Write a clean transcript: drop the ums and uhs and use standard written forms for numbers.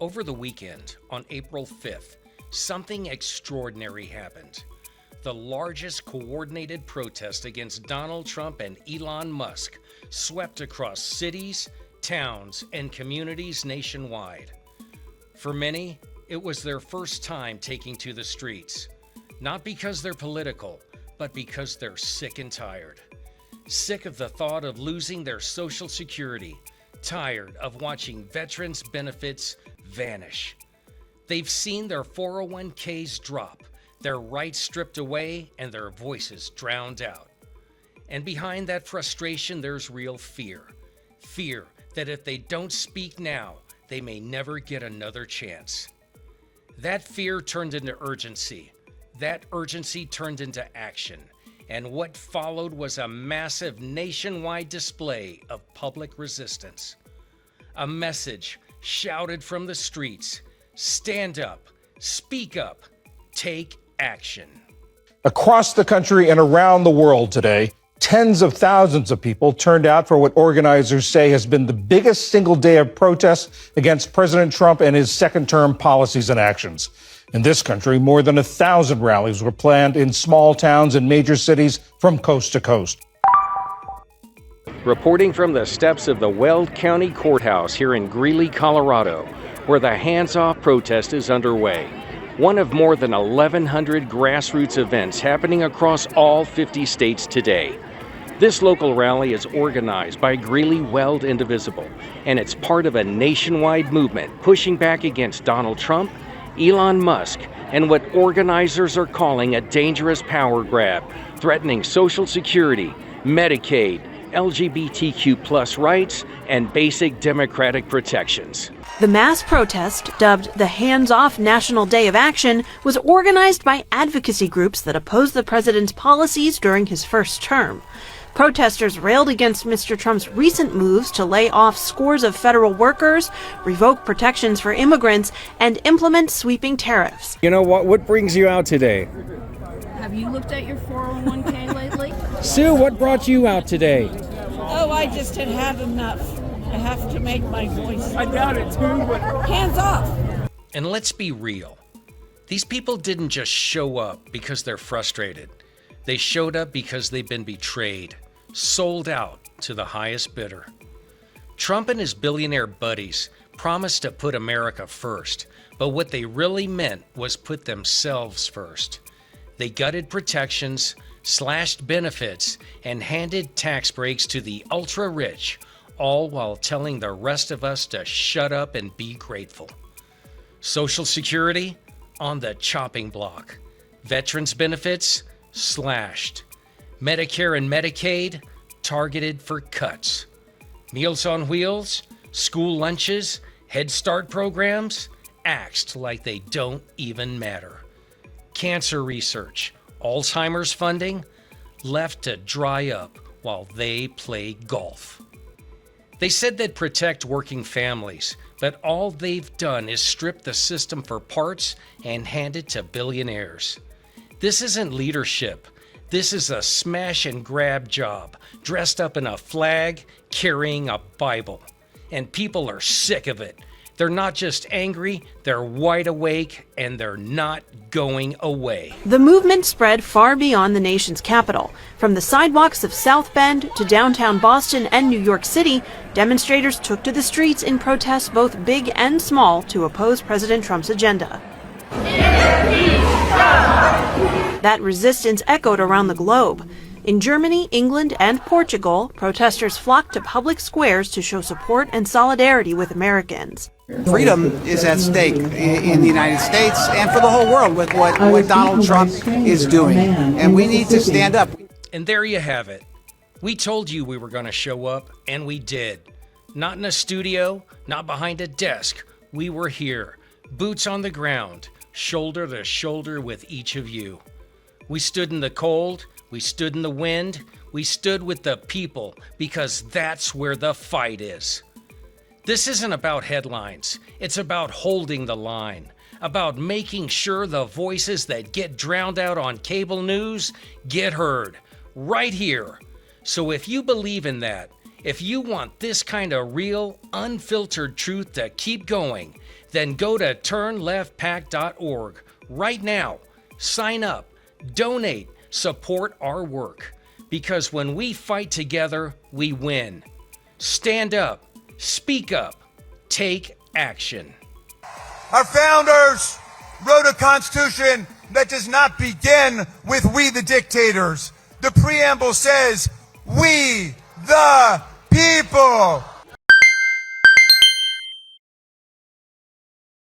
Over the weekend, on April 5th, something extraordinary happened. The largest coordinated protest against Donald Trump and Elon Musk swept across cities, towns, and communities nationwide. For many, it was their first time taking to the streets, not because they're political, but because they're sick and tired. Sick of the thought of losing their Social Security, tired of watching veterans' benefits vanish. They've seen their 401ks drop, their rights stripped away, and their voices drowned out. And behind that frustration, there's real fear. Fear that if they don't speak now, they may never get another chance. That fear turned into urgency. That urgency turned into action. And what followed was a massive nationwide display of public resistance. A message shouted from the streets: stand up, speak up, take action. Across the country and around the world today, tens of thousands of people turned out for what organizers say has been the biggest single day of protests against President Trump and his second-term policies and actions. In this country, more than 1,000 rallies were planned in small towns and major cities from coast to coast. Reporting from the steps of the Weld County Courthouse here in Greeley, Colorado, where the hands-off protest is underway. One of more than 1,100 grassroots events happening across all 50 states today. This local rally is organized by Greeley Weld Indivisible, and it's part of a nationwide movement pushing back against Donald Trump, Elon Musk, and what organizers are calling a dangerous power grab, threatening Social Security, Medicaid, LGBTQ+ rights, and basic democratic protections. The mass protest, dubbed the Hands-Off National Day of Action, was organized by advocacy groups that oppose the president's policies during his first term. Protesters railed against Mr. Trump's recent moves to lay off scores of federal workers, revoke protections for immigrants, and implement sweeping tariffs. You know what brings you out today? Have you looked at your 401k lately? Sue, what brought you out today? Oh, I just had had enough. I have to make my voice. I doubt it too, but Hands off. And let's be real. These people didn't just show up because they're frustrated. They showed up because they've been betrayed, sold out to the highest bidder. Trump and his billionaire buddies promised to put America first, but what they really meant was put themselves first. They gutted protections, slashed benefits, and handed tax breaks to the ultra-rich, all while telling the rest of us to shut up and be grateful. Social Security on the chopping block. Veterans benefits slashed. Medicare and Medicaid targeted for cuts. Meals on Wheels, school lunches, Head Start programs axed like they don't even matter. Cancer research, Alzheimer's funding left to dry up while they play golf. They said they'd protect working families, but all they've done is strip the system for parts and hand it to billionaires. This isn't leadership. This is a smash and grab job, dressed up in a flag, carrying a Bible. And people are sick of it. They're not just angry, they're wide awake, and they're not going away. The movement spread far beyond the nation's capital. From the sidewalks of South Bend to downtown Boston and New York City, demonstrators took to the streets in protests both big and small to oppose President Trump's agenda. That resistance echoed around the globe. In Germany, England, and Portugal, protesters flocked to public squares to show support and solidarity with Americans. Freedom is at stake in the United States and for the whole world with what Donald Trump is doing. And we need to stand up. And there you have it. We told you we were going to show up, and we did. Not in a studio, not behind a desk. We were here, boots on the ground, shoulder to shoulder with each of you. We stood in the cold, we stood in the wind, we stood with the people, because that's where the fight is. This isn't about headlines. It's about holding the line, about making sure the voices that get drowned out on cable news get heard, right here. So if you believe in that, if you want this kind of real, unfiltered truth to keep going, Then go to turnleftpac.org right now. Sign up, donate, support our work. Because when we fight together, we win. Stand up, speak up, take action. Our founders wrote a constitution that does not begin with "we the dictators." The preamble says, "We the people."